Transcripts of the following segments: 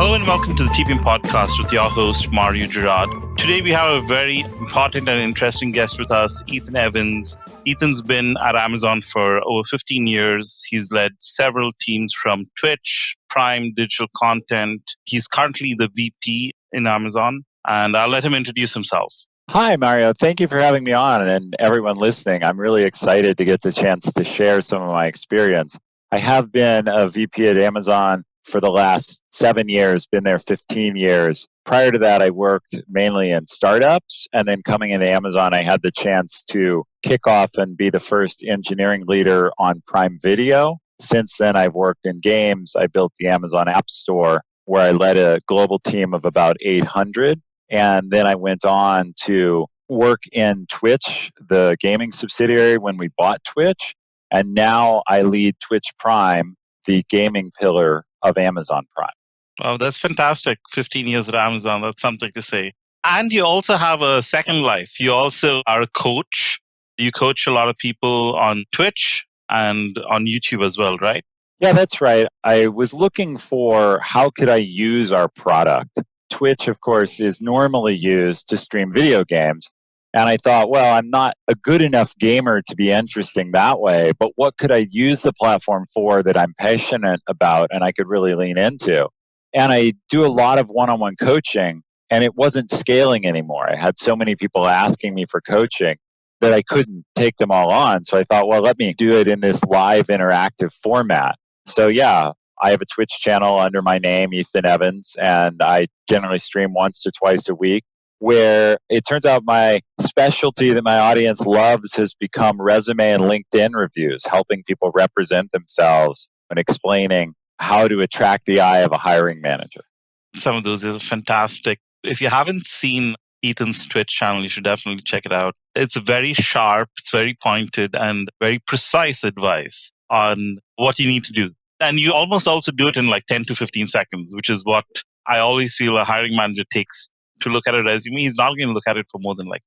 Hello and welcome to the TPM podcast with your host, Mario Gerard. Today we have a very important and interesting guest with us, Ethan Evans. Ethan's been at Amazon for over 15 years. He's led several teams from Twitch, Prime, digital content. He's currently the VP in Amazon, and I'll let him introduce himself. Hi, Mario. Thank you for having me on, and everyone listening. I'm really excited to get the chance to share some of my experience. I have been a VP at Amazon for the last 7 years, been there 15 years. Prior to that, I worked mainly in startups, and then coming into Amazon, I had the chance to kick off and be the first engineering leader on Prime Video. Since then, I've worked in games. I built the Amazon App Store, where I led a global team of about 800. And then I went on to work in Twitch, the gaming subsidiary, when we bought Twitch. And now I lead Twitch Prime, the gaming pillar of Amazon Prime. Wow, that's fantastic. 15 years at Amazon, that's something to say. And you also have a second life. You also are a coach. You coach a lot of people on Twitch and on YouTube as well, right? Yeah, that's right. I was looking for how could I use our product. Twitch, of course, is normally used to stream video games. And I thought, well, I'm not a good enough gamer to be interesting that way, but what could I use the platform for that I'm passionate about and I could really lean into? And I do a lot of one-on-one coaching, and it wasn't scaling anymore. I had so many people asking me for coaching that I couldn't take them all on. So I thought, well, let me do it in this live interactive format. So yeah, I have a Twitch channel under my name, Ethan Evans, and I generally stream once to twice a week, where it turns out my specialty that my audience loves has become resume and LinkedIn reviews, helping people represent themselves and explaining how to attract the eye of a hiring manager. Some of those are fantastic. If you haven't seen Ethan's Twitch channel, you should definitely check it out. It's very sharp, it's very pointed, and very precise advice on what you need to do. And you almost also do it in like 10 to 15 seconds, which is what I always feel a hiring manager takes to look at a resume. He's not going to look at it for more than like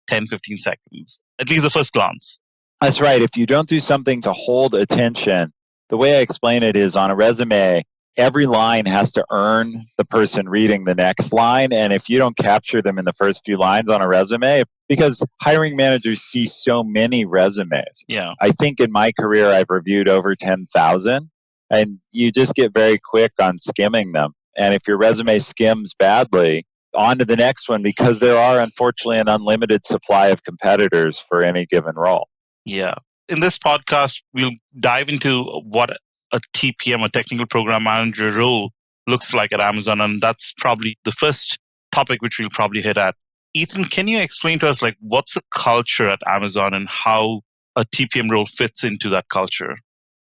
10, 15 seconds, at least the first glance. That's right. If you don't do something to hold attention, the way I explain it is on a resume, every line has to earn the person reading the next line. And if you don't capture them in the first few lines on a resume, because hiring managers see so many resumes. Yeah. I think in my career, I've reviewed over 10,000. And you just get very quick on skimming them. And if your resume skims badly, on to the next one, because there are, unfortunately, an unlimited supply of competitors for any given role. Yeah. In this podcast, we'll dive into what a TPM, a technical program manager role, looks like at Amazon. And that's probably the first topic which we'll probably hit at. Ethan, can you explain to us, like, what's the culture at Amazon and how a TPM role fits into that culture?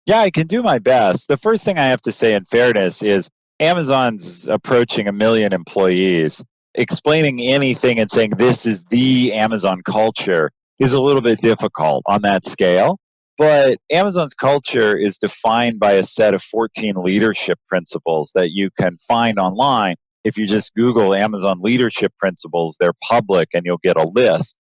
Yeah, I can do my best. The first thing I have to say in fairness is Amazon's approaching 1 million employees. Explaining anything and saying this is the Amazon culture is a little bit difficult on that scale. But Amazon's culture is defined by a set of 14 leadership principles that you can find online. If you just Google Amazon leadership principles, they're public and you'll get a list.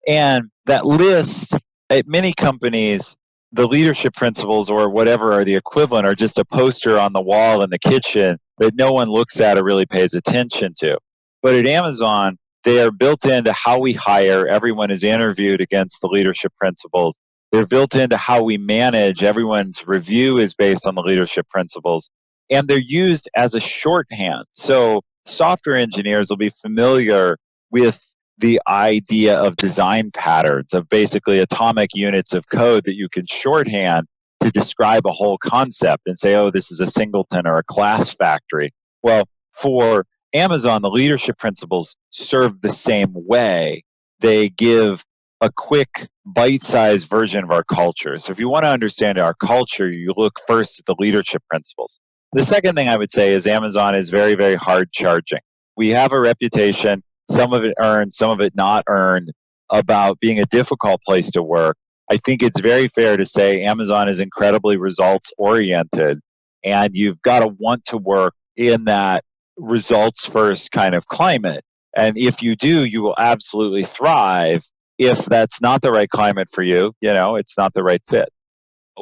And that list, at many companies, the leadership principles or whatever are the equivalent are just a poster on the wall in the kitchen that no one looks at or really pays attention to. But at Amazon, they are built into how we hire. Everyone is interviewed against the leadership principles. They're built into how we manage. Everyone's review is based on the leadership principles. And they're used as a shorthand. So software engineers will be familiar with the idea of design patterns, of basically atomic units of code that you can shorthand to describe a whole concept and say, oh, this is a singleton or a class factory. Well, for Amazon, the leadership principles serve the same way. They give a quick, bite-sized version of our culture. So if you want to understand our culture, you look first at the leadership principles. The second thing I would say is Amazon is very, very hard charging. We have a reputation, some of it earned, some of it not earned, about being a difficult place to work. I think it's very fair to say Amazon is incredibly results-oriented, and you've got to want to work in that results-first kind of climate. And if you do, you will absolutely thrive. If that's not the right climate for you, it's not the right fit.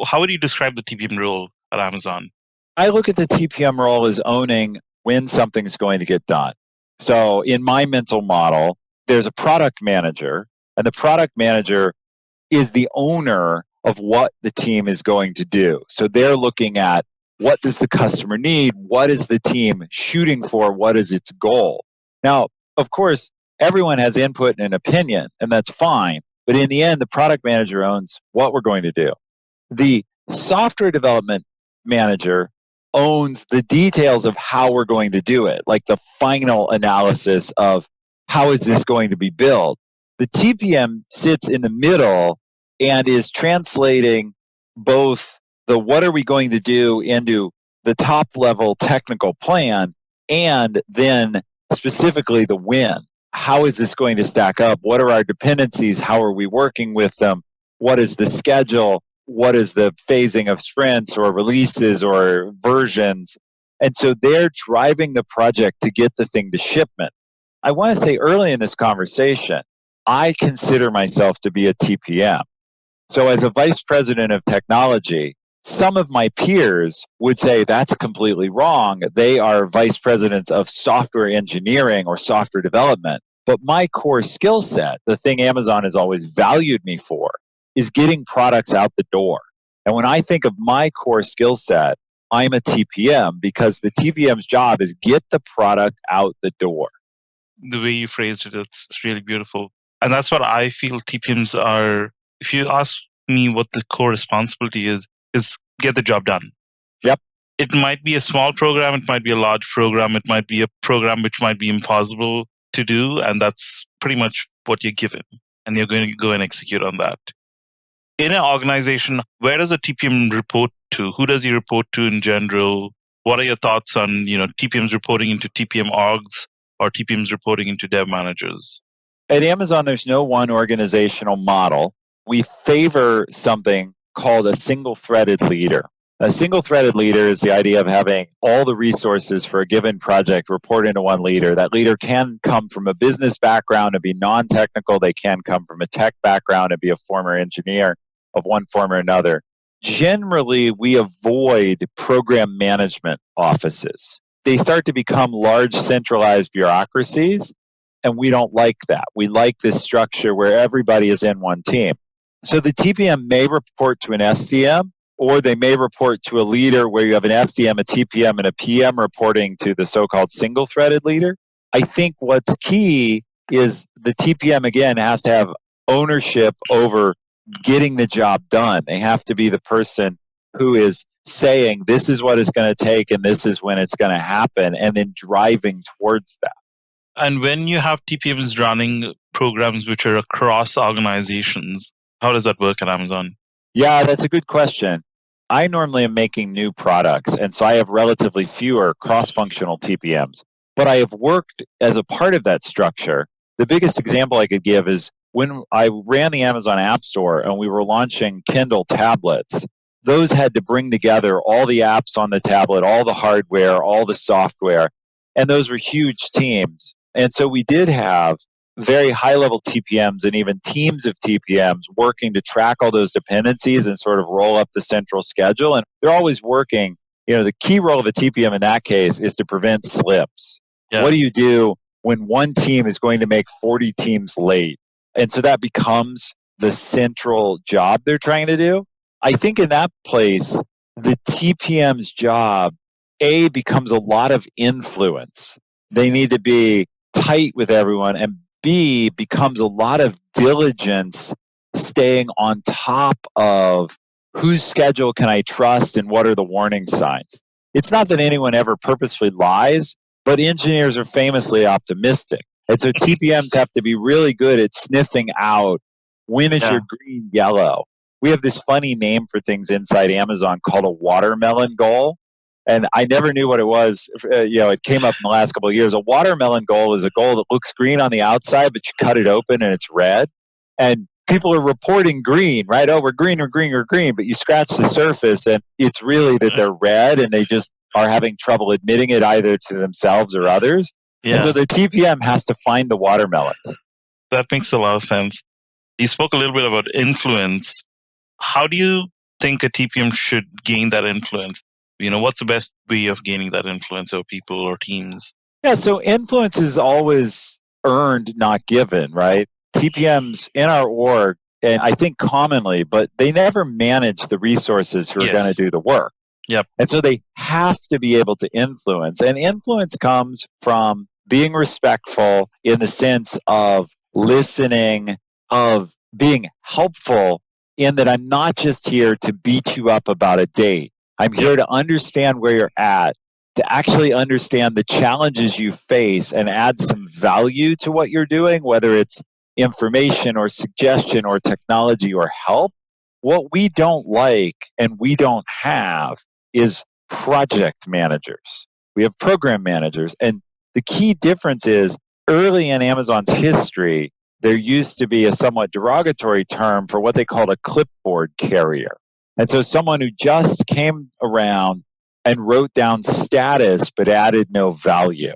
How would you describe the TPM role at Amazon? I look at the TPM role as owning when something's going to get done. So in my mental model, there's a product manager, and the product manager is the owner of what the team is going to do. So they're looking at what does the customer need? What is the team shooting for? What is its goal? Now, of course, everyone has input and an opinion, and that's fine. But in the end, the product manager owns what we're going to do. The software development manager owns the details of how we're going to do it, like the final analysis of how is this going to be built. The TPM sits in the middle and is translating both the what are we going to do into the top level technical plan, and then specifically the when. How is this going to stack up? What are our dependencies? How are we working with them? What is the schedule? What is the phasing of sprints or releases or versions? And so they're driving the project to get the thing to shipment. I want to say early in this conversation, I consider myself to be a TPM. So as a vice president of technology, some of my peers would say that's completely wrong. They are vice presidents of software engineering or software development. But my core skill set, the thing Amazon has always valued me for, is getting products out the door. And when I think of my core skill set, I'm a TPM because the TPM's job is get the product out the door. The way you phrased it, it's really beautiful. And that's what I feel TPMs are. If you ask me what the core responsibility is get the job done. Yep. It might be a small program, it might be a large program, it might be a program which might be impossible to do, and that's pretty much what you're given. And you're going to go and execute on that. In an organization, where does a TPM report to? Who does he report to in general? What are your thoughts on, TPMs reporting into TPM orgs or TPMs reporting into dev managers? At Amazon, there's no one organizational model. We favor something called a single-threaded leader. A single-threaded leader is the idea of having all the resources for a given project report into one leader. That leader can come from a business background and be non-technical. They can come from a tech background and be a former engineer of one form or another. Generally, we avoid program management offices. They start to become large centralized bureaucracies, and we don't like that. We like this structure where everybody is in one team. So the TPM may report to an SDM, or they may report to a leader where you have an SDM, a TPM, and a PM reporting to the so-called single-threaded leader. I think what's key is the TPM, again, has to have ownership over getting the job done. They have to be the person who is saying, this is what it's going to take and this is when it's going to happen, and then driving towards that. And when you have TPMs running programs which are across organizations, how does that work at Amazon? Yeah, that's a good question. I normally am making new products, and so I have relatively fewer cross-functional TPMs. But I have worked as a part of that structure. The biggest example I could give is when I ran the Amazon App Store and we were launching Kindle tablets. Those had to bring together all the apps on the tablet, all the hardware, all the software, and those were huge teams. And so we did have very high-level TPMs and even teams of TPMs working to track all those dependencies and sort of roll up the central schedule. And they're always working. The key role of a TPM in that case is to prevent slips. Yeah. What do you do when one team is going to make 40 teams late? And so that becomes the central job they're trying to do. I think in that place, the TPM's job, A, becomes a lot of influence. They need to be tight with everyone, and B, becomes a lot of diligence staying on top of whose schedule can I trust and what are the warning signs. It's not that anyone ever purposefully lies, but engineers are famously optimistic. And so TPMs have to be really good at sniffing out when is your green yellow. We have this funny name for things inside Amazon called a watermelon goal. And I never knew what it was. It came up in the last couple of years. A watermelon goal is a goal that looks green on the outside, but you cut it open and it's red. And people are reporting green, right? Oh, we're green, but you scratch the surface and it's really that they're red, and they just are having trouble admitting it either to themselves or others. Yeah. And so the TPM has to find the watermelons. That makes a lot of sense. You spoke a little bit about influence. How do you think a TPM should gain that influence? What's the best way of gaining that influence over people or teams? Yeah, so influence is always earned, not given, right? TPMs in our org, and I think commonly, but they never manage the resources who are going to Yes. do the work. Yep. And so they have to be able to influence. And influence comes from being respectful in the sense of listening, of being helpful, in that I'm not just here to beat you up about a date. I'm Yep. here to understand where you're at, to actually understand the challenges you face and add some value to what you're doing, whether it's information or suggestion or technology or help. What we don't like and we don't have is project managers. We have program managers. And the key difference is early in Amazon's history, there used to be a somewhat derogatory term for what they called a clipboard carrier. And so someone who just came around and wrote down status but added no value.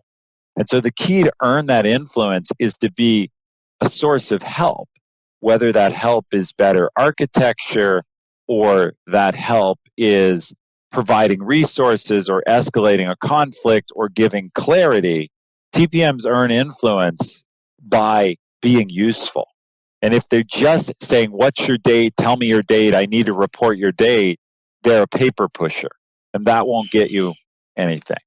And so the key to earn that influence is to be a source of help, whether that help is better architecture or that help is providing resources or escalating a conflict or giving clarity. TPMs earn influence by being useful. And if they're just saying, what's your date? Tell me your date. I need to report your date. They're a paper pusher, and that won't get you anything.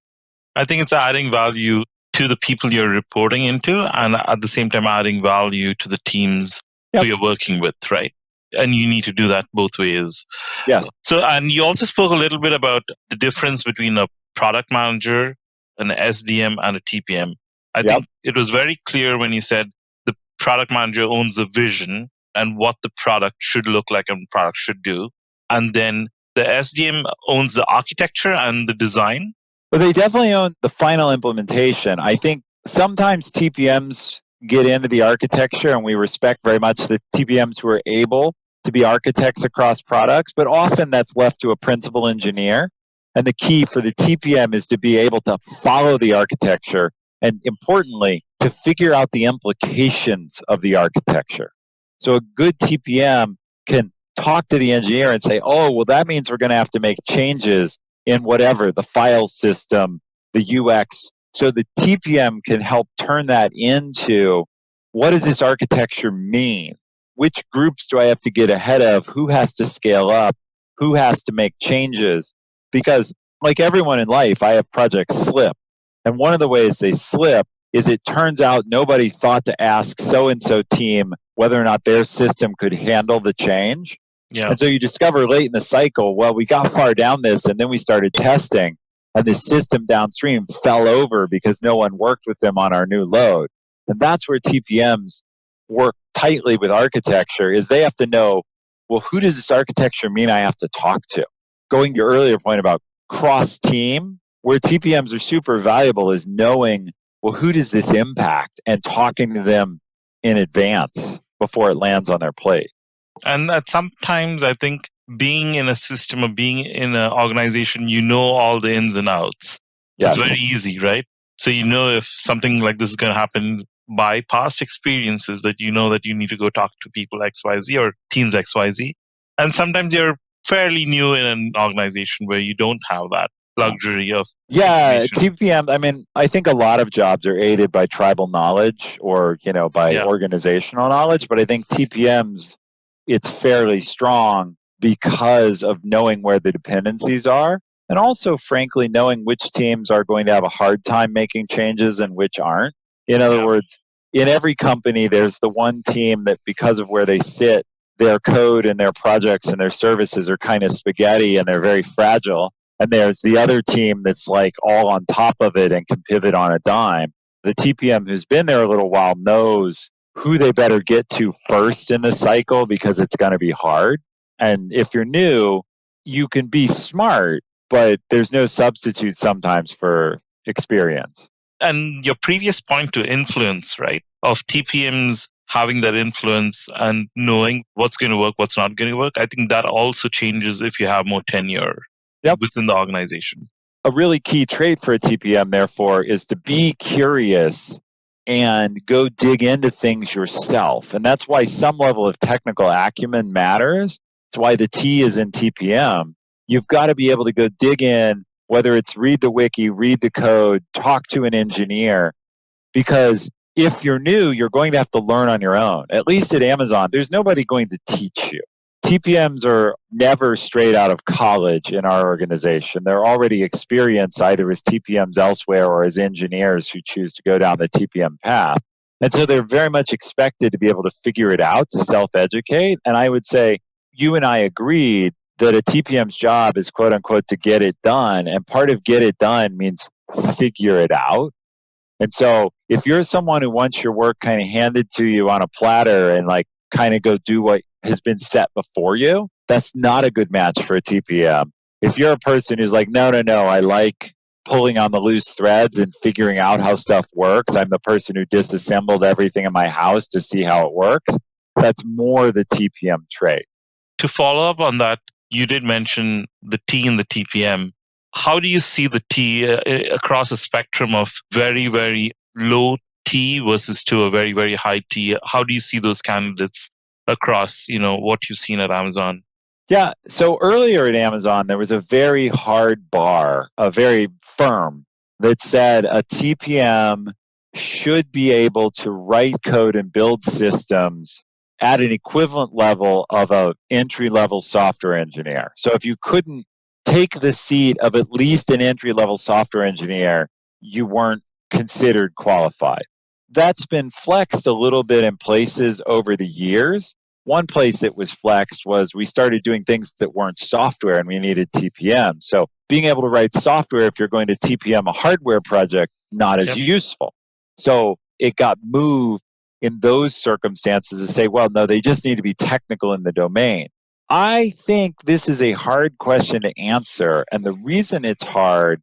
I think it's adding value to the people you're reporting into, and at the same time adding value to the teams who you're working with, right? And you need to do that both ways. Yes. So, and you also spoke a little bit about the difference between a product manager, an SDM, and a TPM. I think it was very clear when you said the product manager owns the vision and what the product should look like and product should do. And then the SDM owns the architecture and the design. Well, they definitely own the final implementation. I think sometimes TPMs get into the architecture, and we respect very much the TPMs who are able to be architects across products, but often that's left to a principal engineer. And the key for the TPM is to be able to follow the architecture and, importantly, to figure out the implications of the architecture. So a good TPM can talk to the engineer and say, oh, well, that means we're going to have to make changes in whatever, the file system, the UX. So the TPM can help turn that into, what does this architecture mean? Which groups do I have to get ahead of? Who has to scale up? Who has to make changes? Because like everyone in life, I have projects slip. And one of the ways they slip is it turns out nobody thought to ask so-and-so team whether or not their system could handle the change. Yeah. And so you discover late in the cycle, well, we got far down this and then we started testing, and the system downstream fell over because no one worked with them on our new load. And that's where TPMs work tightly with architecture, is they have to know, well, who does this architecture mean I have to talk to? Going to your earlier point about cross-team, where TPMs are super valuable is knowing, well, who does this impact, and talking to them in advance before it lands on their plate. And that sometimes I think being in a system or being in an organization, you know all the ins and outs. Yes. It's very easy, right? So you know if something like this is going to happen by past experiences, that you know that you need to go talk to people XYZ or teams XYZ. And sometimes you're fairly new in an organization where you don't have that luxury of TPM. I mean, I think a lot of jobs are aided by tribal knowledge or, by organizational knowledge. But I think TPMs, it's fairly strong because of knowing where the dependencies are. And also, frankly, knowing which teams are going to have a hard time making changes and which aren't. In other words, in every company, there's the one team that, because of where they sit, their code and their projects and their services are kind of spaghetti and they're very fragile. And there's the other team that's like all on top of it and can pivot on a dime. The TPM who's been there a little while knows who they better get to first in the cycle because it's going to be hard. And if you're new, you can be smart, but there's no substitute sometimes for experience. And your previous point to influence, right, of TPMs having that influence and knowing what's going to work, what's not going to work, I think that also changes if you have more tenure within the organization. A really key trait for a TPM, therefore, is to be curious and go dig into things yourself. And that's why some level of technical acumen matters. It's why the T is in TPM. You've got to be able to go dig in, whether it's read the wiki, read the code, talk to an engineer, because if you're new, you're going to have to learn on your own. At least at Amazon, there's nobody going to teach you. TPMs are never straight out of college in our organization. They're already experienced either as TPMs elsewhere or as engineers who choose to go down the TPM path. And so they're very much expected to be able to figure it out, to self-educate. And I would say you and I agreed that a TPM's job is quote unquote to get it done. And part of get it done means figure it out. And so if you're someone who wants your work kind of handed to you on a platter and like kind of go do what has been set before you, that's not a good match for a TPM. If you're a person who's like, no, I like pulling on the loose threads and figuring out how stuff works. I'm the person who disassembled everything in my house to see how it works. That's more the TPM trait. To follow up on that, you did mention the T in the TPM. How do you see the T across a spectrum of very, very low T versus to a very, very high T? How do you see those candidates across, what you've seen at Amazon? Yeah. So earlier at Amazon, there was a very hard bar, a very firm that said a TPM should be able to write code and build systems at an equivalent level of an entry-level software engineer. So if you couldn't take the seat of at least an entry-level software engineer, you weren't considered qualified. That's been flexed a little bit in places over the years. One place it was flexed was we started doing things that weren't software and we needed TPM. So being able to write software if you're going to TPM a hardware project, not as useful. So it got moved in those circumstances to say, well, no, they just need to be technical in the domain. I think this is a hard question to answer. And the reason it's hard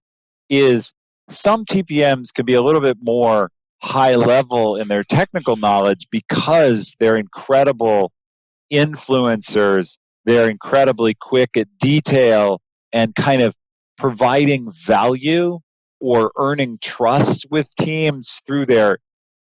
is some TPMs can be a little bit more high level in their technical knowledge because they're incredible influencers. They're incredibly quick at detail and kind of providing value or earning trust with teams through their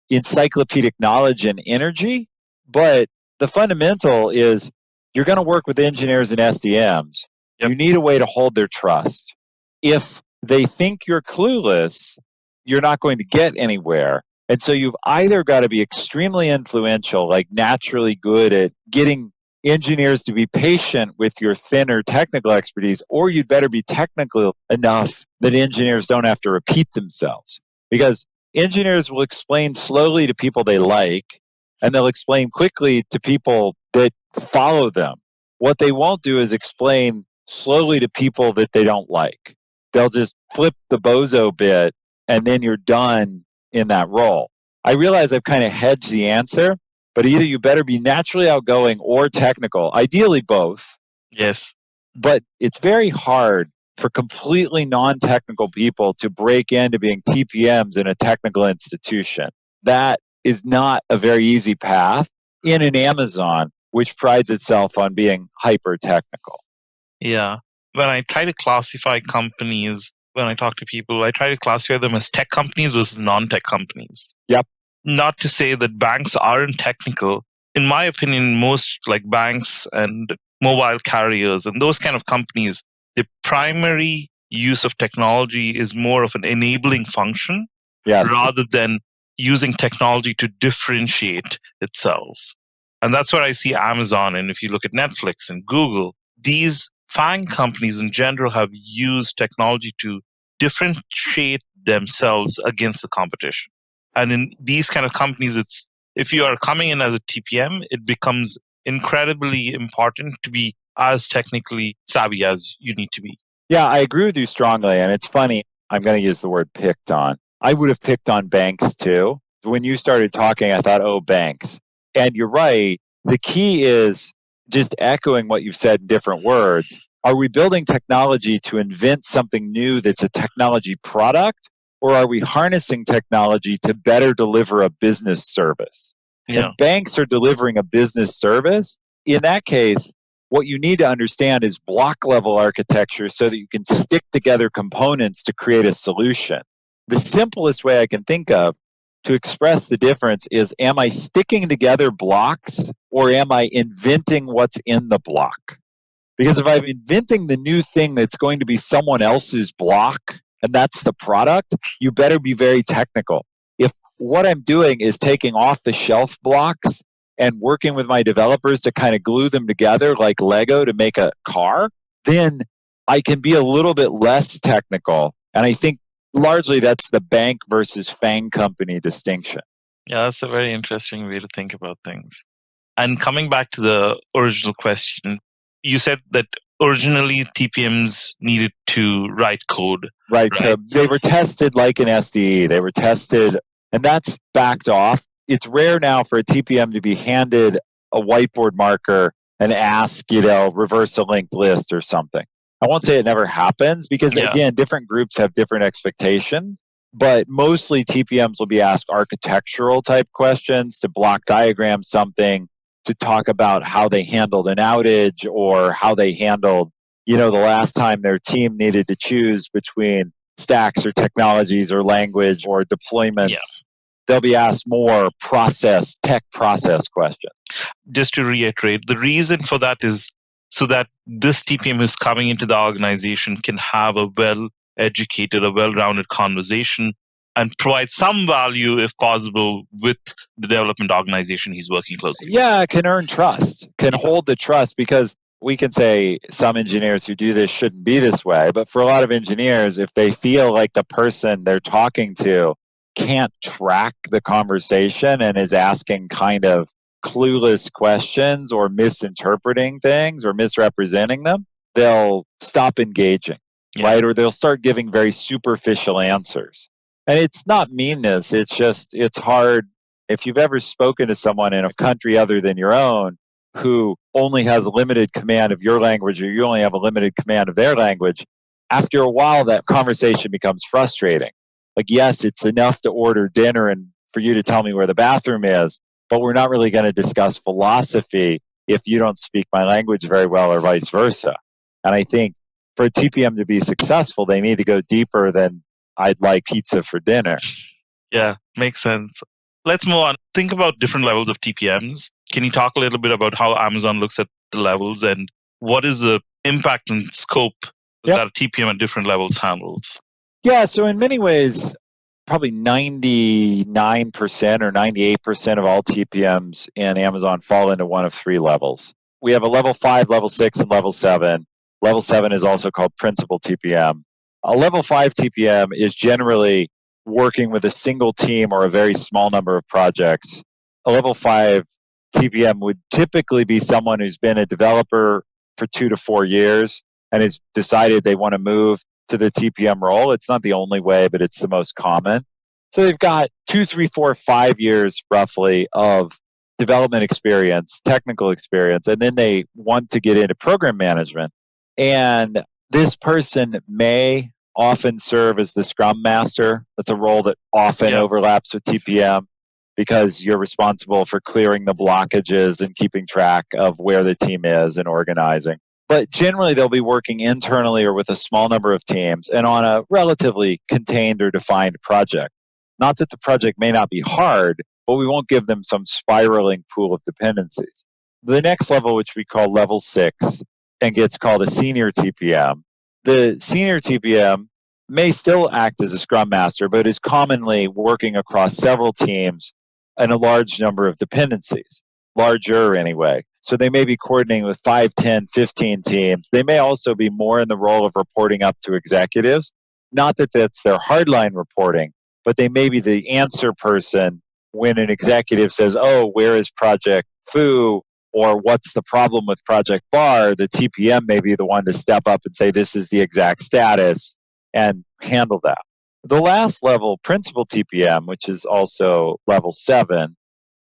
encyclopedic knowledge and energy. But the fundamental is you're going to work with engineers and SDMs. You need a way to hold their trust. If they think you're clueless, you're not going to get anywhere. And so you've either got to be extremely influential, like naturally good at getting engineers to be patient with your thinner technical expertise, or you'd better be technical enough that engineers don't have to repeat themselves. Because engineers will explain slowly to people they like, and they'll explain quickly to people that follow them. What they won't do is explain slowly to people that they don't like. They'll just flip the bozo bit, and then you're done in that role. I realize I've kind of hedged the answer, but either you better be naturally outgoing or technical, ideally both. Yes. But it's very hard for completely non-technical people to break into being TPMs in a technical institution. That is not a very easy path in an Amazon, which prides itself on being hyper-technical. Yeah. When I try to classify companies, when I talk to people, I try to classify them as tech companies versus non-tech companies. Yep. Not to say that banks aren't technical. In my opinion, most like banks and mobile carriers and those kind of companies, the primary use of technology is more of an enabling function rather than using technology to differentiate itself. And that's where I see Amazon. And if you look at Netflix and Google, these FANG companies in general have used technology to differentiate themselves against the competition. And in these kind of companies, it's if you are coming in as a TPM, it becomes incredibly important to be as technically savvy as you need to be. Yeah, I agree with you strongly. And it's funny, I'm going to use the word picked on. I would have picked on banks too. When you started talking, I thought, oh, banks. And you're right. The key is just echoing what you've said in different words. Are we building technology to invent something new that's a technology product? Or are we harnessing technology to better deliver a business service? Yeah. And banks are delivering a business service. In that case, what you need to understand is block level architecture so that you can stick together components to create a solution. The simplest way I can think of to express the difference is, am I sticking together blocks or am I inventing what's in the block? Because if I'm inventing the new thing that's going to be someone else's block and that's the product, you better be very technical. If what I'm doing is taking off the shelf blocks and working with my developers to kind of glue them together like Lego to make a car, then I can be a little bit less technical. And I think largely that's the bank versus FANG company distinction. Yeah, that's a very interesting way to think about things. And coming back to the original question, you said that originally TPMs needed to write code. Right. Right. They were tested like an SDE. They were tested, and that's backed off. It's rare now for a TPM to be handed a whiteboard marker and ask, reverse a linked list or something. I won't say it never happens because, again, different groups have different expectations, but mostly TPMs will be asked architectural type questions to block diagram something, to talk about how they handled an outage or how they handled, the last time their team needed to choose between stacks or technologies or language or deployments. Yeah. They'll be asked more tech process questions. Just to reiterate, the reason for that is so that this TPM who's coming into the organization can have a well-educated, a well-rounded conversation and provide some value, if possible, with the development organization he's working closely with. Yeah, can earn trust, can hold the trust, because we can say some engineers who do this shouldn't be this way. But for a lot of engineers, if they feel like the person they're talking to can't track the conversation and is asking kind of clueless questions or misinterpreting things or misrepresenting them, they'll stop engaging, right? Or they'll start giving very superficial answers. And it's not meanness. It's hard. If you've ever spoken to someone in a country other than your own who only has a limited command of your language, or you only have a limited command of their language, after a while that conversation becomes frustrating. Like, yes, it's enough to order dinner and for you to tell me where the bathroom is, but we're not really going to discuss philosophy if you don't speak my language very well, or vice versa. And I think for a TPM to be successful, they need to go deeper than I'd like pizza for dinner. Yeah, makes sense. Let's move on. Think about different levels of TPMs. Can you talk a little bit about how Amazon looks at the levels and what is the impact and scope that a TPM at different levels handles? Yeah, so in many ways, probably 99% or 98% of all TPMs in Amazon fall into one of three levels. We have a level 5, level 6, and level 7. Level 7 is also called principal TPM. A level 5 TPM is generally working with a single team or a very small number of projects. A level 5 TPM would typically be someone who's been a developer for 2 to 4 years and has decided they want to move to the TPM role. It's not the only way, but it's the most common. So they've got 2, 3, 4, 5 years roughly of development experience, technical experience, and then they want to get into program management. And this person may often serve as the Scrum Master. That's a role that often overlaps with TPM because you're responsible for clearing the blockages and keeping track of where the team is and organizing. But generally, they'll be working internally or with a small number of teams and on a relatively contained or defined project. Not that the project may not be hard, but we won't give them some spiraling pool of dependencies. The next level, which we call level 6, and gets called a senior TPM. The senior TPM may still act as a Scrum Master, but is commonly working across several teams and a large number of dependencies, larger anyway. So they may be coordinating with 5, 10, 15 teams. They may also be more in the role of reporting up to executives. Not that that's their hardline reporting, but they may be the answer person when an executive says, oh, where is Project Foo? Or what's the problem with Project Bar? The TPM may be the one to step up and say, this is the exact status, and handle that. The last level, principal TPM, which is also level 7,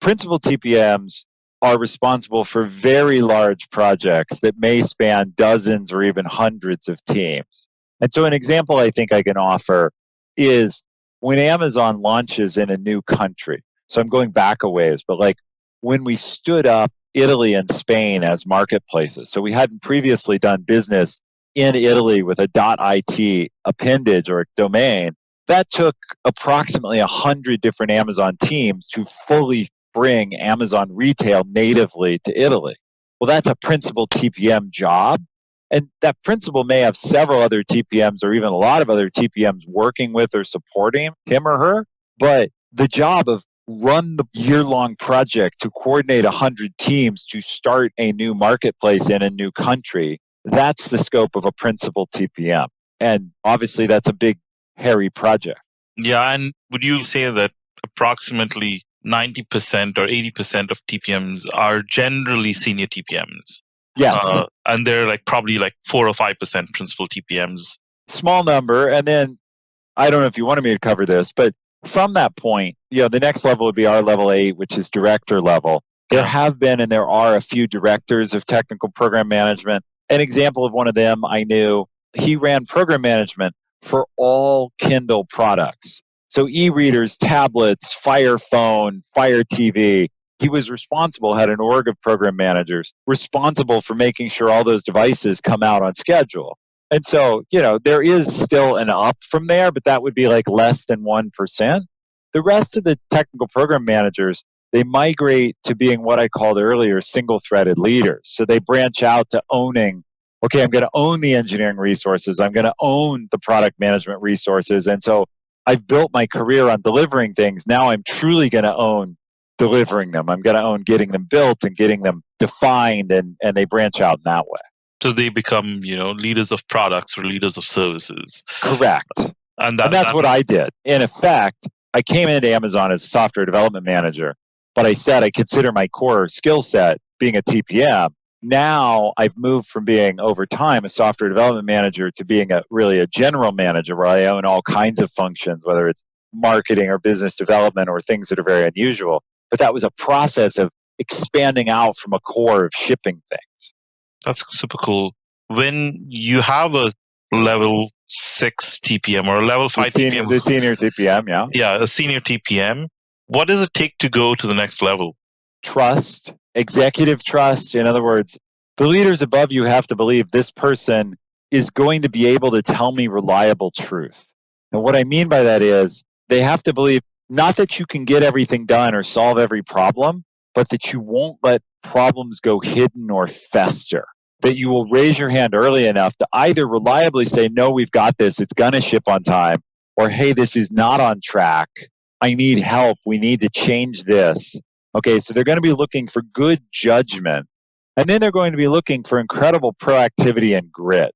principal TPMs are responsible for very large projects that may span dozens or even hundreds of teams. And so an example I think I can offer is when Amazon launches in a new country. So I'm going back a ways, but like when we stood up Italy and Spain as marketplaces. So we hadn't previously done business in Italy with a .it appendage or a domain. That took approximately 100 different Amazon teams to fully bring Amazon retail natively to Italy. Well, that's a principal TPM job. And that principal may have several other TPMs or even a lot of other TPMs working with or supporting him or her. But the job of run the year-long project to coordinate 100 teams to start a new marketplace in a new country, that's the scope of a principal TPM. And obviously that's a big, hairy project. Yeah, and would you say that approximately 90% or 80% of TPMs are generally senior TPMs? Yes. And they're probably 4 or 5% principal TPMs. Small number. And then I don't know if you wanted me to cover this, but from that point, the next level would be our level 8, which is director level. There have been and there are a few directors of technical program management. An example of one of them I knew, he ran program management for all Kindle products. So e-readers, tablets, Fire Phone, Fire TV. He was responsible, had an org of program managers, responsible for making sure all those devices come out on schedule. And so, there is still an up from there, but that would be less than 1%. The rest of the technical program managers, they migrate to being what I called earlier single-threaded leaders. So they branch out to owning, okay, I'm going to own the engineering resources. I'm going to own the product management resources. And so I've built my career on delivering things. Now I'm truly going to own delivering them. I'm going to own getting them built and getting them defined, and they branch out in that way. So they become, leaders of products or leaders of services. Correct. And that's what I did. In effect, I came into Amazon as a software development manager, but I said I consider my core skill set being a TPM. Now I've moved from being, over time, a software development manager to being really a general manager where I own all kinds of functions, whether it's marketing or business development or things that are very unusual. But that was a process of expanding out from a core of shipping things. That's super cool. When you have a level 6 TPM or a level 5 TPM. The senior TPM, yeah. Yeah, a senior TPM. What does it take to go to the next level? Trust, executive trust. In other words, the leaders above you have to believe this person is going to be able to tell me reliable truth. And what I mean by that is they have to believe not that you can get everything done or solve every problem, but that you won't let problems go hidden or fester. That you will raise your hand early enough to either reliably say, no, we've got this, it's going to ship on time, or hey, this is not on track, I need help, we need to change this. Okay, so they're going to be looking for good judgment, and then they're going to be looking for incredible proactivity and grit.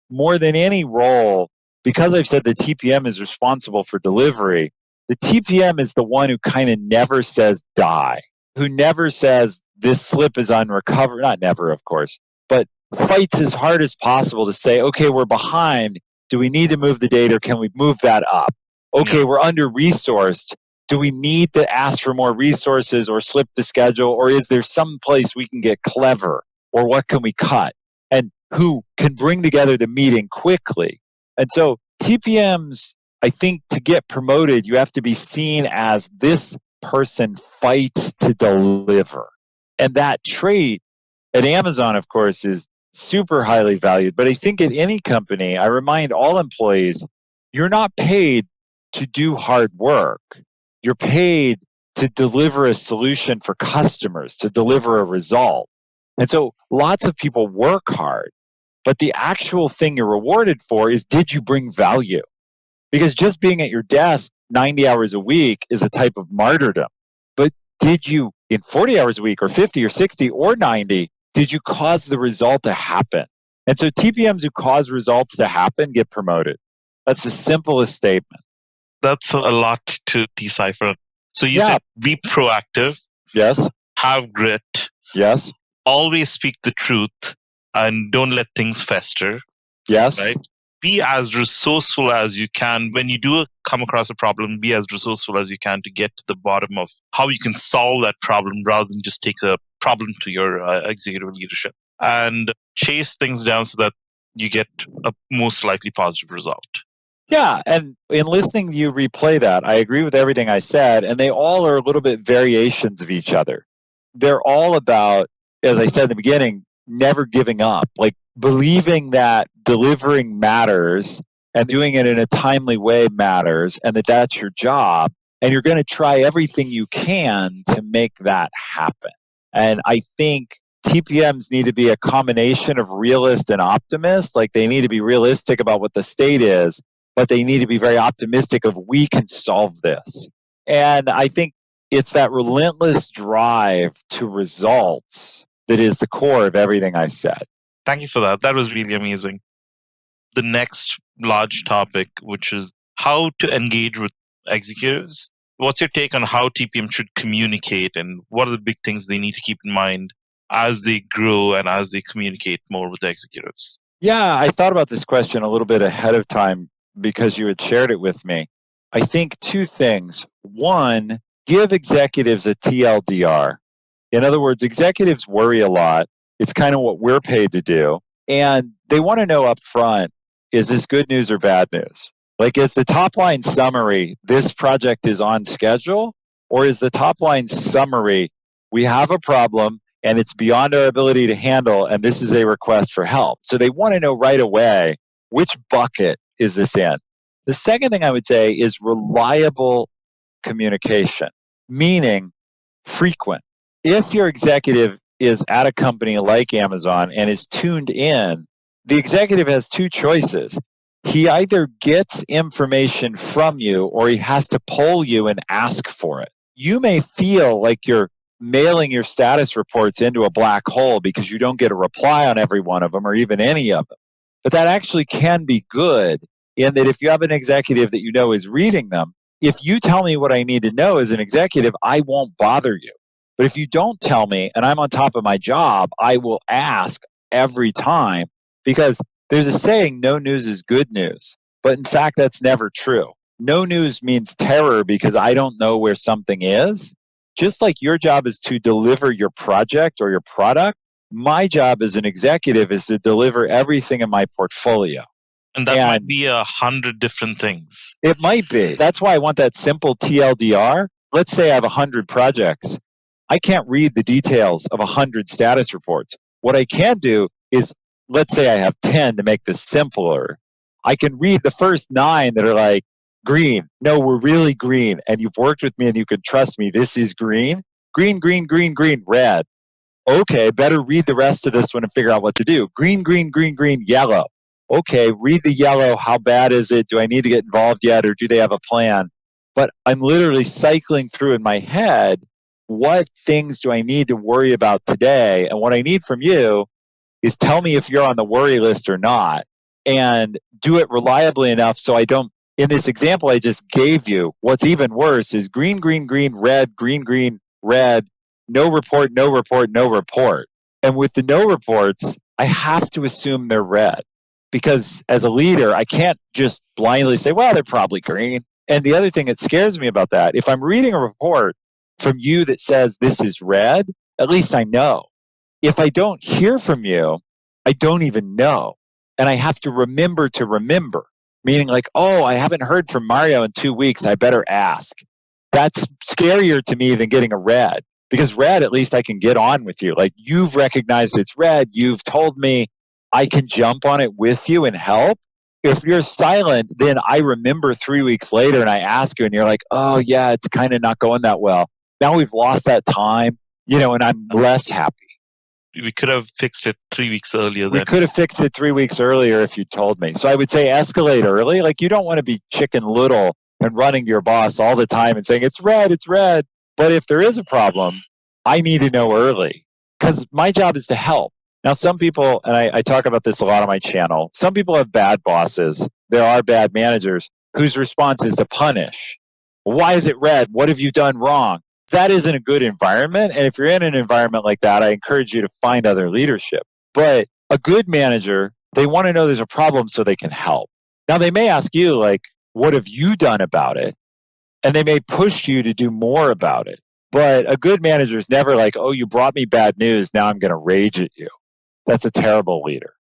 More than any role, because I've said the TPM is responsible for delivery, the TPM is the one who kind of never says die, who never says this slip is unrecoverable, not never, of course, but fights as hard as possible to say, okay, we're behind. Do we need to move the date or can we move that up? Okay, we're under-resourced. Do we need to ask for more resources or slip the schedule? Or is there some place we can get clever? Or what can we cut? And who can bring together the meeting quickly? And so TPMs, I think to get promoted, you have to be seen as this person fights to deliver. And that trait at Amazon, of course, is super highly valued. But I think at any company, I remind all employees, you're not paid to do hard work. You're paid to deliver a solution for customers, to deliver a result. And so lots of people work hard, but the actual thing you're rewarded for is, did you bring value? Because just being at your desk 90 hours a week is a type of martyrdom. But did you, in 40 hours a week or 50 or 60 or 90, did you cause the result to happen? And so TPMs who cause results to happen get promoted. That's the simplest statement. That's a lot to decipher. So you said be proactive. Yes. Have grit. Yes. Always speak the truth and don't let things fester. Yes. Right? Be as resourceful as you can. When you do come across a problem, be as resourceful as you can to get to the bottom of how you can solve that problem rather than just take a problem to your executive leadership. And chase things down so that you get a most likely positive result. Yeah, and in listening to you replay that, I agree with everything I said, and they all are a little bit variations of each other. They're all about, as I said in the beginning, never giving up, like believing that delivering matters and doing it in a timely way matters, and that that's your job, and you're going to try everything you can to make that happen. And I think TPMs need to be a combination of realist and optimist. Like they need to be realistic about what the state is, but they need to be very optimistic of we can solve this. And I think it's that relentless drive to results that is the core of everything I said. Thank you for that. That was really amazing. The next large topic, which is how to engage with executives. What's your take on how TPM should communicate and what are the big things they need to keep in mind as they grow and as they communicate more with executives? Yeah, I thought about this question a little bit ahead of time because you had shared it with me. I think two things. One, give executives a TLDR. In other words, executives worry a lot. It's kind of what we're paid to do. And they want to know up front, is this good news or bad news? Like, is the top line summary, this project is on schedule? Or is the top line summary, we have a problem and it's beyond our ability to handle, and this is a request for help? So they want to know right away, which bucket is this in? The second thing I would say is reliable communication, meaning frequent. If your executive is at a company like Amazon and is tuned in, the executive has two choices. He either gets information from you or he has to poll you and ask for it. You may feel like you're mailing your status reports into a black hole because you don't get a reply on every one of them or even any of them. But that actually can be good in that if you have an executive that you know is reading them, if you tell me what I need to know as an executive, I won't bother you. But if you don't tell me and I'm on top of my job, I will ask every time because there's a saying, no news is good news. But in fact, that's never true. No news means terror because I don't know where something is. Just like your job is to deliver your project or your product, my job as an executive is to deliver everything in my portfolio. And that might be 100 different things. It might be. That's why I want that simple TLDR. Let's say I have 100 projects. I can't read the details of 100 status reports. What I can do is, let's say I have 10 to make this simpler. I can read the first 9 that are like, green. No, we're really green. And you've worked with me and you can trust me. This is green. Green, green, green, green, red. Okay, better read the rest of this one and figure out what to do. Green, green, green, green, yellow. Okay, read the yellow. How bad is it? Do I need to get involved yet or do they have a plan? But I'm literally cycling through in my head, what things do I need to worry about today? And what I need from you is tell me if you're on the worry list or not and do it reliably enough so I don't, in this example I just gave you, what's even worse is green, green, green, red, green, green, red, no report, no report, no report. And with the no reports, I have to assume they're red because as a leader, I can't just blindly say, well, they're probably green. And the other thing that scares me about that, if I'm reading a report from you that says this is red, at least I know. If I don't hear from you, I don't even know. And I have to remember, meaning like, oh, I haven't heard from Mario in 2 weeks. I better ask. That's scarier to me than getting a red because red, at least I can get on with you. Like you've recognized it's red. You've told me I can jump on it with you and help. If you're silent, then I remember 3 weeks later and I ask you and you're like, oh yeah, it's kind of not going that well. Now we've lost that time, and I'm less happy. We could have fixed it 3 weeks earlier. We could have fixed it 3 weeks earlier if you told me. So I would say escalate early. Like you don't want to be Chicken Little and running to your boss all the time and saying, it's red, it's red. But if there is a problem, I need to know early because my job is to help. Now, some people, and I talk about this a lot on my channel, some people have bad bosses. There are bad managers whose response is to punish. Why is it red? What have you done wrong? That isn't a good environment. And if you're in an environment like that, I encourage you to find other leadership. But a good manager, they want to know there's a problem so they can help. Now, they may ask you, like, what have you done about it? And they may push you to do more about it. But a good manager is never like, oh, you brought me bad news. Now I'm going to rage at you. That's a terrible leader.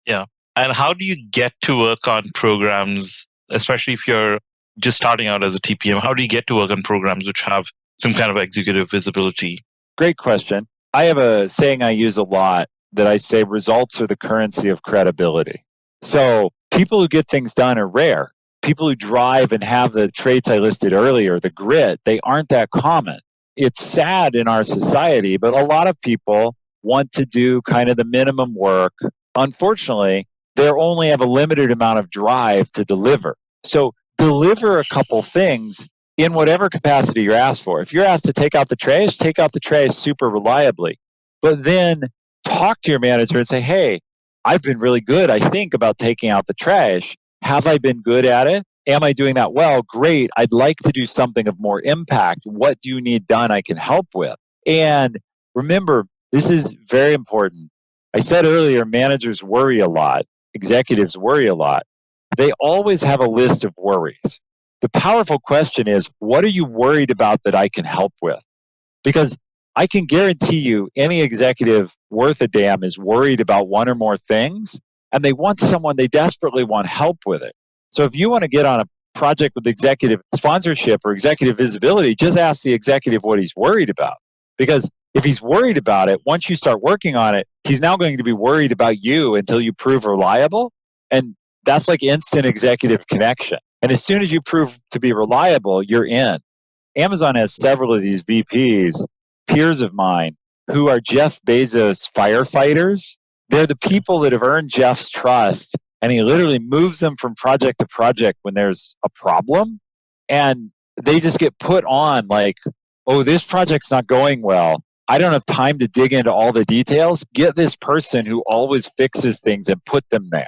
Yeah. And how do you get to work on programs, especially if you're just starting out as a TPM? How do you get to work on programs which have some kind of executive visibility? Great question. I have a saying I use a lot that I say results are the currency of credibility. So people who get things done are rare. People who drive and have the traits I listed earlier, the grit, they aren't that common. It's sad in our society, but a lot of people want to do kind of the minimum work. Unfortunately, they only have a limited amount of drive to deliver. So deliver a couple things in whatever capacity you're asked for. If you're asked to take out the trash super reliably. But then talk to your manager and say, hey, I've been really good, I think, about taking out the trash. Have I been good at it? Am I doing that well? Great. I'd like to do something of more impact. What do you need done I can help with? And remember, this is very important. I said earlier, managers worry a lot, executives worry a lot. They always have a list of worries. The powerful question is, what are you worried about that I can help with? Because I can guarantee you any executive worth a damn is worried about one or more things, and they desperately want help with it. So if you want to get on a project with executive sponsorship or executive visibility, just ask the executive what he's worried about. Because if he's worried about it, once you start working on it, he's now going to be worried about you until you prove reliable. And that's like instant executive connection. And as soon as you prove to be reliable, you're in. Amazon has several of these VPs, peers of mine, who are Jeff Bezos firefighters. They're the people that have earned Jeff's trust, and he literally moves them from project to project when there's a problem. And they just get put on like, oh, this project's not going well. I don't have time to dig into all the details. Get this person who always fixes things and put them there.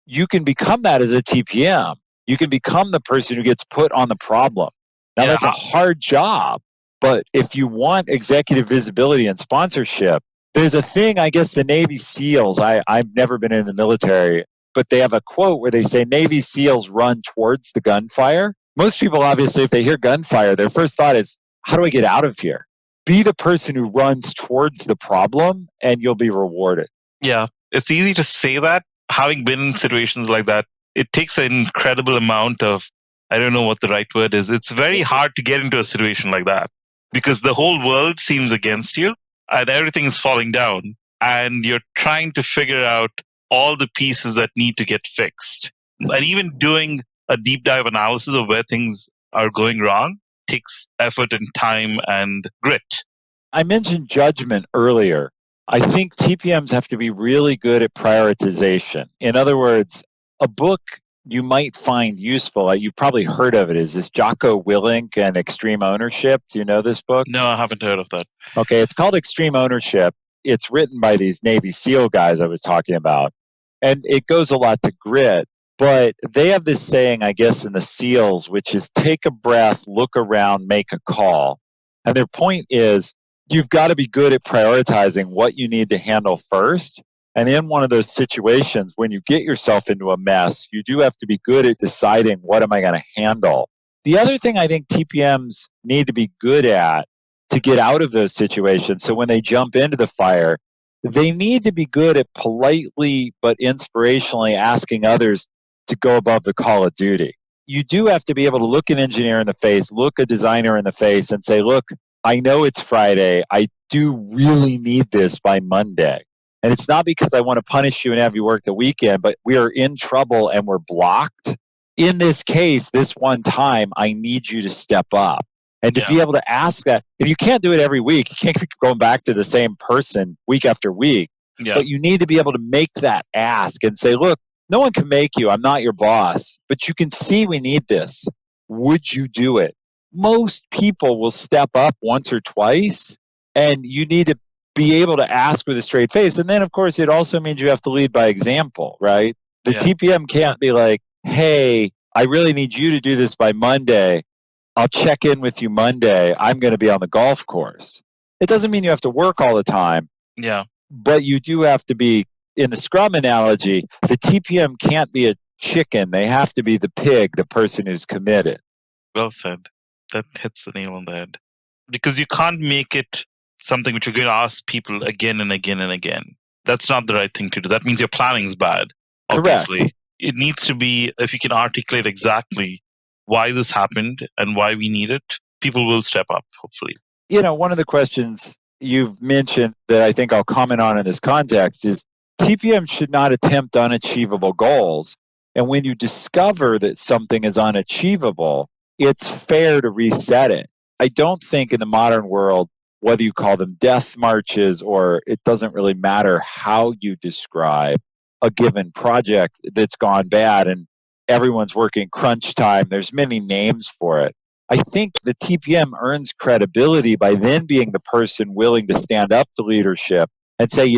You can become that as a TPM. You can become the person who gets put on the problem. Now, that's a hard job, but if you want executive visibility and sponsorship, there's a thing, I guess the Navy SEALs, I've never been in the military, but they have a quote where they say Navy SEALs run towards the gunfire. Most people, obviously, if they hear gunfire, their first thought is, how do I get out of here? Be the person who runs towards the problem and you'll be rewarded. Yeah, it's easy to say that. Having been in situations like that, it takes an incredible amount of, I don't know what the right word is. It's very hard to get into a situation like that because the whole world seems against you and everything is falling down. And you're trying to figure out all the pieces that need to get fixed. And even doing a deep dive analysis of where things are going wrong takes effort and time and grit. I mentioned judgment earlier. I think TPMs have to be really good at prioritization. In other words, a book you might find useful, you've probably heard of it, is this Jocko Willink and Extreme Ownership. Do you know this book? No, I haven't heard of that. Okay, it's called Extreme Ownership. It's written by these Navy SEAL guys I was talking about. And it goes a lot to grit. But they have this saying, I guess, in the SEALs, which is take a breath, look around, make a call. And their point is, you've got to be good at prioritizing what you need to handle first. And in one of those situations, when you get yourself into a mess, you do have to be good at deciding what am I going to handle. The other thing I think TPMs need to be good at to get out of those situations, so when they jump into the fire, they need to be good at politely but inspirationally asking others to go above the call of duty. You do have to be able to look an engineer in the face, look a designer in the face and say, look, I know it's Friday. I do really need this by Monday. And it's not because I want to punish you and have you work the weekend, but we are in trouble and we're blocked. In this case, this one time, I need you to step up. And to be able to ask that, if you can't do it every week, you can't keep going back to the same person week after week. Yeah. But you need to be able to make that ask and say, look, no one can make you. I'm not your boss. But you can see we need this. Would you do it? Most people will step up once or twice, and you need to be able to ask with a straight face. And then, of course, it also means you have to lead by example, right? The TPM can't be like, hey, I really need you to do this by Monday. I'll check in with you Monday. I'm going to be on the golf course. It doesn't mean you have to work all the time. Yeah. But you do have to be, in the Scrum analogy, the TPM can't be a chicken. They have to be the pig, the person who's committed. Well said. That hits the nail on the head. Because you can't make it something which you're going to ask people again and again and again. That's not the right thing to do. That means your planning's bad, obviously. Correct. It needs to be, if you can articulate exactly why this happened and why we need it, people will step up, hopefully. You know, one of the questions you've mentioned that I think I'll comment on in this context is TPM should not attempt unachievable goals. And when you discover that something is unachievable, it's fair to reset it. I don't think in the modern world whether you call them death marches or it doesn't really matter how you describe a given project that's gone bad and everyone's working crunch time. There's many names for it. I think the TPM earns credibility by then being the person willing to stand up to leadership and say,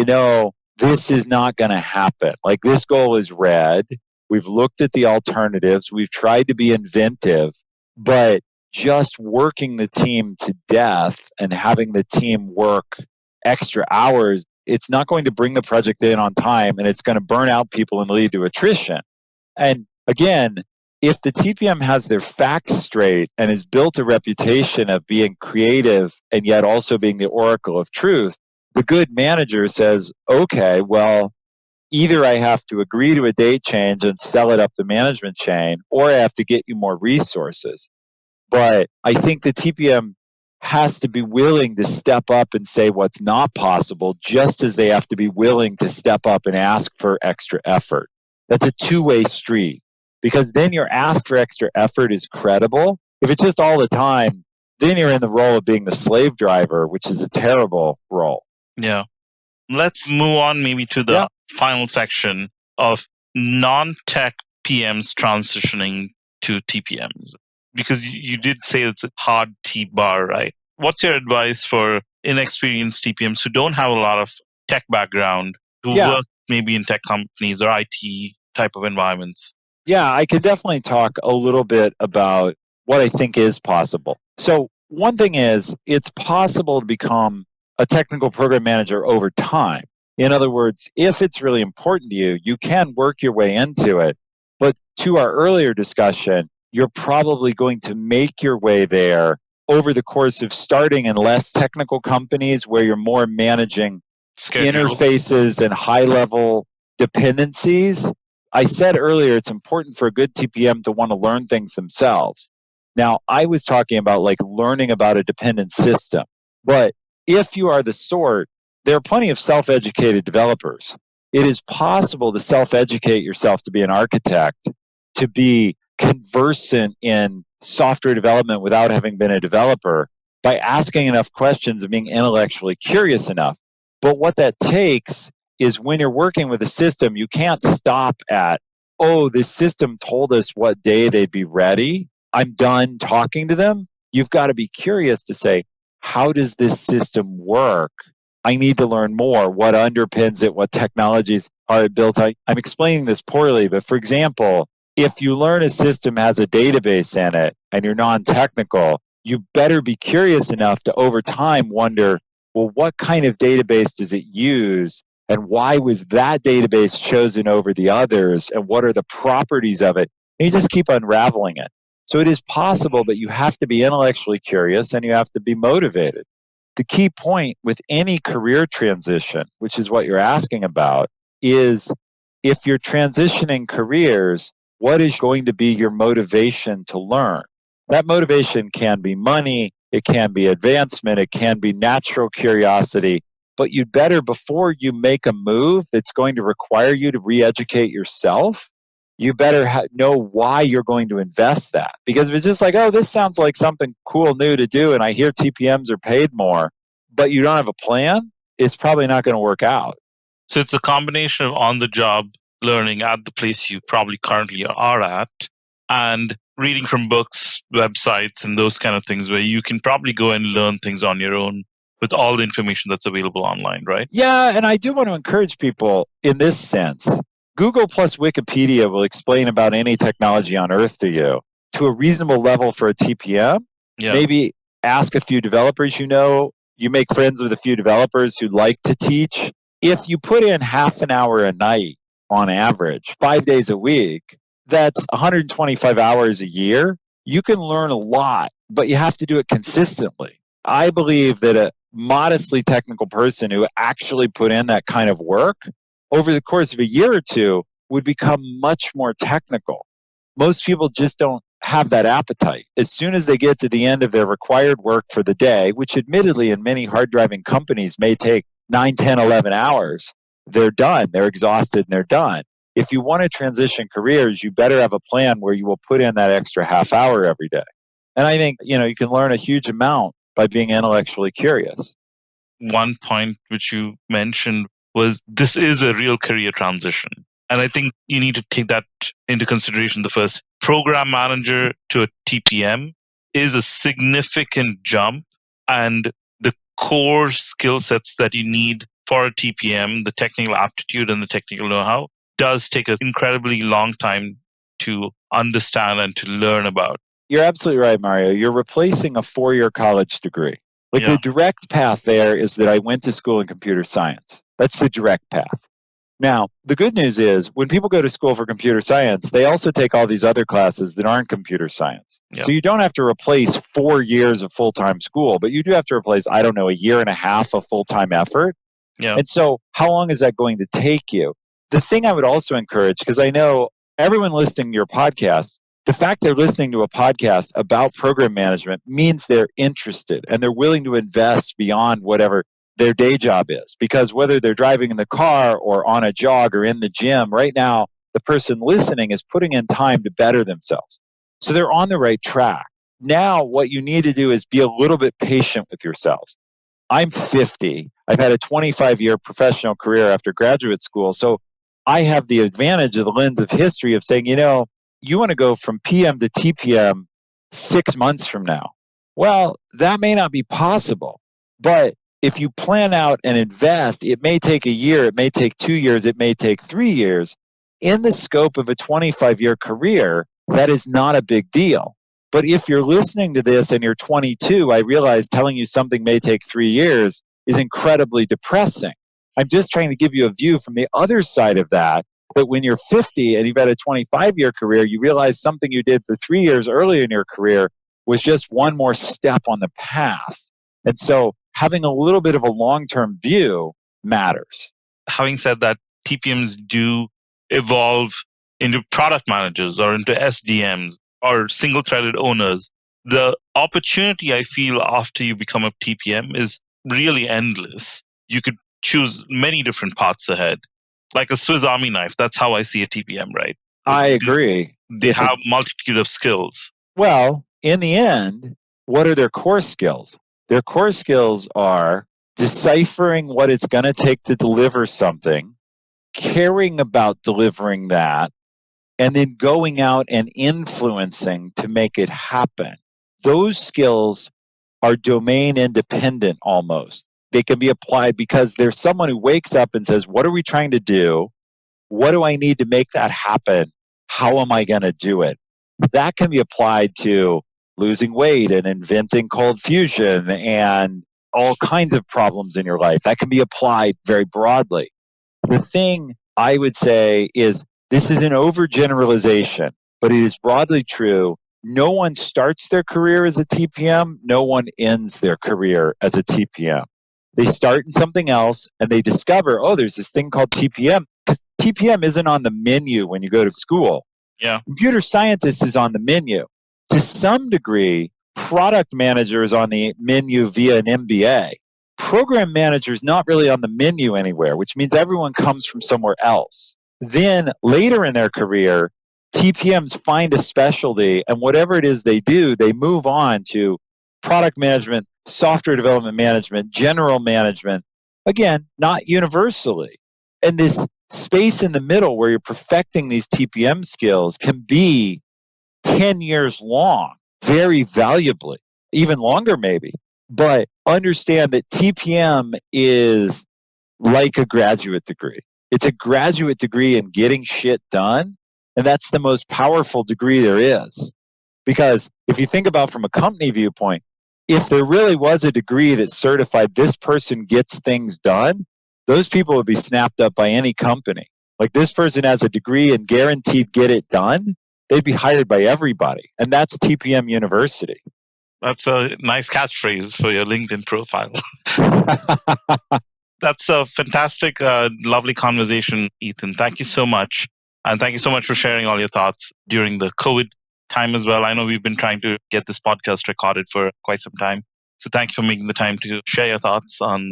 this is not going to happen. Like, this goal is red. We've looked at the alternatives. We've tried to be inventive, but just working the team to death and having the team work extra hours, it's not going to bring the project in on time, and it's going to burn out people and lead to attrition. And again, if the TPM has their facts straight and has built a reputation of being creative and yet also being the oracle of truth, the good manager says, okay, well, either I have to agree to a date change and sell it up the management chain, or I have to get you more resources. But I think the TPM has to be willing to step up and say what's not possible, just as they have to be willing to step up and ask for extra effort. That's a two-way street, because then your ask for extra effort is credible. If it's just all the time, then you're in the role of being the slave driver, which is a terrible role. Yeah. Let's move on maybe to the final section of non-tech PMs transitioning to TPMs. Because you did say it's a hard T-bar, right? What's your advice for inexperienced TPMs who don't have a lot of tech background, who work maybe in tech companies or IT type of environments? Yeah, I could definitely talk a little bit about what I think is possible. So one thing is, it's possible to become a technical program manager over time. In other words, if it's really important to you, you can work your way into it. But to our earlier discussion, you're probably going to make your way there over the course of starting in less technical companies where you're more managing interfaces and high-level dependencies. I said earlier it's important for a good TPM to want to learn things themselves. Now, I was talking about like learning about a dependent system. But if you are the sort, there are plenty of self-educated developers. It is possible to self-educate yourself to be an architect, to be conversant in software development without having been a developer by asking enough questions and being intellectually curious enough. But what that takes is when you're working with a system, you can't stop at, oh, this system told us what day they'd be ready. I'm done talking to them. You've got to be curious to say, how does this system work? I need to learn more. What underpins it? What technologies are built? I'm explaining this poorly, but for example, if you learn a system has a database in it and you're non-technical, you better be curious enough to over time wonder, well, what kind of database does it use? And why was that database chosen over the others? And what are the properties of it? And you just keep unraveling it. So it is possible, but you have to be intellectually curious and you have to be motivated. The key point with any career transition, which is what you're asking about, is if you're transitioning careers, what is going to be your motivation to learn? That motivation can be money, it can be advancement, it can be natural curiosity, but you'd better, before you make a move that's going to require you to re-educate yourself, you better know why you're going to invest that. Because if it's just like, oh, this sounds like something cool new to do, and I hear TPMs are paid more, but you don't have a plan, it's probably not going to work out. So it's a combination of on-the-job learning at the place you probably currently are at, and reading from books, websites, and those kind of things where you can probably go and learn things on your own with all the information that's available online, right? Yeah, and I do want to encourage people in this sense. Google plus Wikipedia will explain about any technology on earth to you to a reasonable level for a TPM. Yeah. Maybe ask a few developers you know. You make friends with a few developers who like to teach. If you put in half an hour a night on average, 5 days a week, that's 125 hours a year. You can learn a lot, but you have to do it consistently. I believe that a modestly technical person who actually put in that kind of work over the course of a year or two would become much more technical. Most people just don't have that appetite. As soon as they get to the end of their required work for the day, which admittedly in many hard driving companies may take 9, 10, 11 hours, they're done. They're exhausted and they're done. If you want to transition careers, you better have a plan where you will put in that extra half hour every day. And I think, you can learn a huge amount by being intellectually curious. One point which you mentioned was this is a real career transition. And I think you need to take that into consideration. The first program manager to a TPM is a significant jump. And the core skill sets that you need for a TPM, the technical aptitude and the technical know-how, does take an incredibly long time to understand and to learn about. You're absolutely right, Mario. You're replacing a 4-year college degree. Like Yeah. the direct path there is that I went to school in computer science. That's the direct path. Now, the good news is when people go to school for computer science, they also take all these other classes that aren't computer science. Yep. So you don't have to replace 4 years of full-time school, but you do have to replace, I don't know, a year and a half of full-time effort. Yeah. And so how long is that going to take you? The thing I would also encourage, because I know everyone listening to your podcast, the fact they're listening to a podcast about program management means they're interested and they're willing to invest beyond whatever their day job is. Because whether they're driving in the car or on a jog or in the gym, right now, the person listening is putting in time to better themselves. So they're on the right track. Now, what you need to do is be a little bit patient with yourselves. I'm 50. I've had a 25-year professional career after graduate school. So I have the advantage of the lens of history of saying, you want to go from PM to TPM 6 months from now. Well, that may not be possible. But if you plan out and invest, it may take a year, it may take 2 years, it may take 3 years. In the scope of a 25-year career, that is not a big deal. But if you're listening to this and you're 22, I realize telling you something may take 3 years is incredibly depressing. I'm just trying to give you a view from the other side of that when you're 50 and you've had a 25-year career, you realize something you did for 3 years earlier in your career was just one more step on the path. And so having a little bit of a long-term view matters. Having said that, TPMs do evolve into product managers or into SDMs or single-threaded owners. The opportunity I feel after you become a TPM is really endless. You could choose many different paths ahead. Like a Swiss Army knife, that's how I see a TPM, right? I agree. They have multitude of skills. Well, in the end, what are their core skills? Their core skills are deciphering what it's going to take to deliver something, caring about delivering that, and then going out and influencing to make it happen. Those skills are domain independent almost. They can be applied because there's someone who wakes up and says, what are we trying to do? What do I need to make that happen? How am I going to do it? That can be applied to losing weight and inventing cold fusion and all kinds of problems in your life. That can be applied very broadly. The thing I would say is this is an overgeneralization, but it is broadly true. No one starts their career as a TPM. No one ends their career as a TPM. They start in something else and they discover, oh, there's this thing called TPM. Because TPM isn't on the menu when you go to school. Yeah. Computer scientist is on the menu. To some degree, product manager is on the menu via an MBA. Program manager is not really on the menu anywhere, which means everyone comes from somewhere else. Then later in their career, TPMs find a specialty, and whatever it is they do, they move on to product management, software development management, general management. Again, not universally. And this space in the middle where you're perfecting these TPM skills can be 10 years long, very valuably, even longer maybe. But understand that TPM is like a graduate degree. It's a graduate degree in getting shit done, and that's the most powerful degree there is. Because if you think about from a company viewpoint, if there really was a degree that certified this person gets things done, those people would be snapped up by any company. Like this person has a degree and guaranteed get it done, they'd be hired by everybody. And that's TPM University. That's a nice catchphrase for your LinkedIn profile. That's a fantastic, lovely conversation, Ethan. Thank you so much. And thank you so much for sharing all your thoughts during the COVID time as well. I know we've been trying to get this podcast recorded for quite some time. So thank you for making the time to share your thoughts on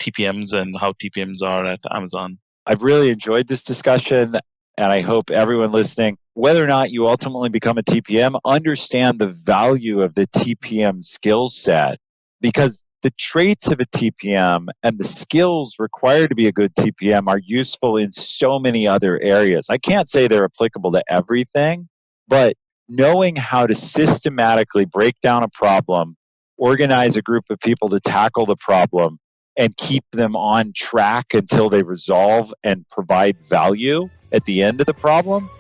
TPMs and how TPMs are at Amazon. I've really enjoyed this discussion, and I hope everyone listening, whether or not you ultimately become a TPM, understand the value of the TPM skill set because the traits of a TPM and the skills required to be a good TPM are useful in so many other areas. I can't say they're applicable to everything, but knowing how to systematically break down a problem, organize a group of people to tackle the problem, and keep them on track until they resolve and provide value at the end of the problem,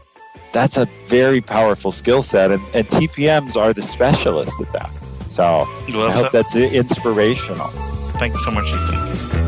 that's a very powerful skill set. And TPMs are the specialists at that. So I hope that's inspirational. Thank you so much, Ethan.